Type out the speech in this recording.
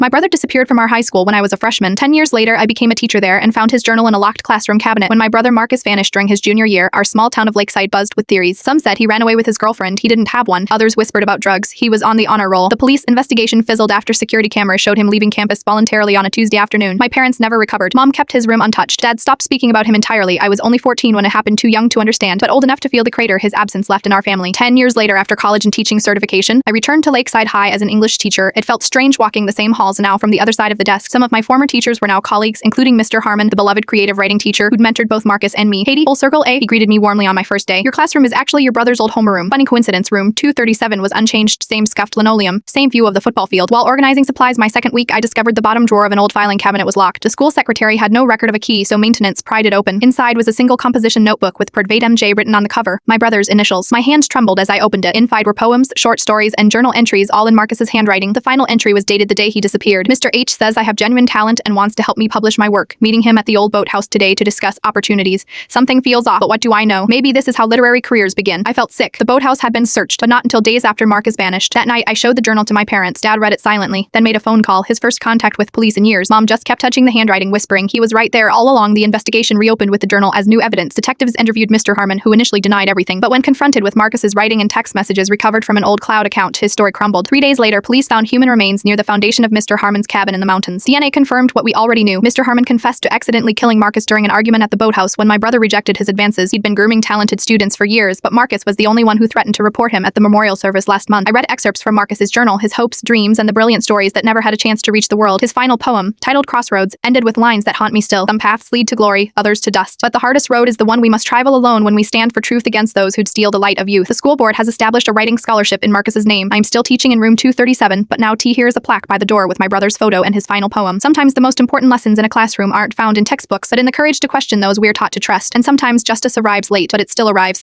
My brother disappeared from our high school when I was a freshman. 10 years later, I became a teacher there and found his journal in a locked classroom cabinet. When my brother Marcus vanished during his junior year, our small town of Lakeside buzzed with theories. Some said he ran away with his girlfriend. He didn't have one. Others whispered about drugs. He was on the honor roll. The police investigation fizzled after security cameras showed him leaving campus voluntarily on a Tuesday afternoon. My parents never recovered. Mom kept his room untouched. Dad stopped speaking about him entirely. I was only 14 when it happened, too young to understand, but old enough to feel the crater his absence left in our family. 10 years later, after college and teaching certification, I returned to Lakeside High as an English teacher. It felt strange walking the same halls now from the other side of the desk. Some of my former teachers were now colleagues, including Mr. Harmon, the beloved creative writing teacher who'd mentored both Marcus and me. Katie, full circle A, he greeted me warmly on my first day. Your classroom is actually your brother's old homeroom. Funny coincidence, room 237 was unchanged, same scuffed linoleum, same view of the football field. While organizing supplies my second week, I discovered the bottom drawer of an old filing cabinet was locked. The school secretary had no record of a key, so maintenance pried it open. Inside was a single composition notebook with Pradvate MJ written on the cover, my brother's initials. My hands trembled as I opened it. Inside were poems, short stories, and journal entries, all in Marcus's handwriting. The final entry was dated the day he disappeared. Mr. H says I have genuine talent and wants to help me publish my work. Meeting him at the old boathouse today to discuss opportunities. Something feels off, but what do I know? Maybe this is how literary careers begin. I felt sick. The boathouse had been searched, but not until days after Marcus vanished. That night, I showed the journal to my parents. Dad read it silently, then made a phone call, his first contact with police in years. Mom just kept touching the handwriting, whispering, he was right there all along. The investigation reopened with the journal as new evidence. Detectives interviewed Mr. Harmon, who initially denied everything, but when confronted with Marcus's writing and text messages recovered from an old cloud account, his story crumbled. 3 days later, police found human remains near the foundation of Mr. Harmon's cabin in the mountains. DNA confirmed what we already knew. Mr. Harmon confessed to accidentally killing Marcus during an argument at the boathouse when my brother rejected his advances. He'd been grooming talented students for years, but Marcus was the only one who threatened to report him at the memorial service last month. I read excerpts from Marcus's journal, his hopes, dreams, and the brilliant stories that never had a chance to reach the world. His final poem, titled Crossroads, ended with lines that haunt me still. Some paths lead to glory, others to dust. But the hardest road is the one we must travel alone when we stand for truth against those who'd steal the light of youth. The school board has established a writing scholarship in Marcus's name. I'm still teaching in room 237, but now here is a plaque by the door with my brother's photo and his final poem. Sometimes the most important lessons in a classroom aren't found in textbooks, but in the courage to question those we're taught to trust. And sometimes justice arrives late, but it still arrives.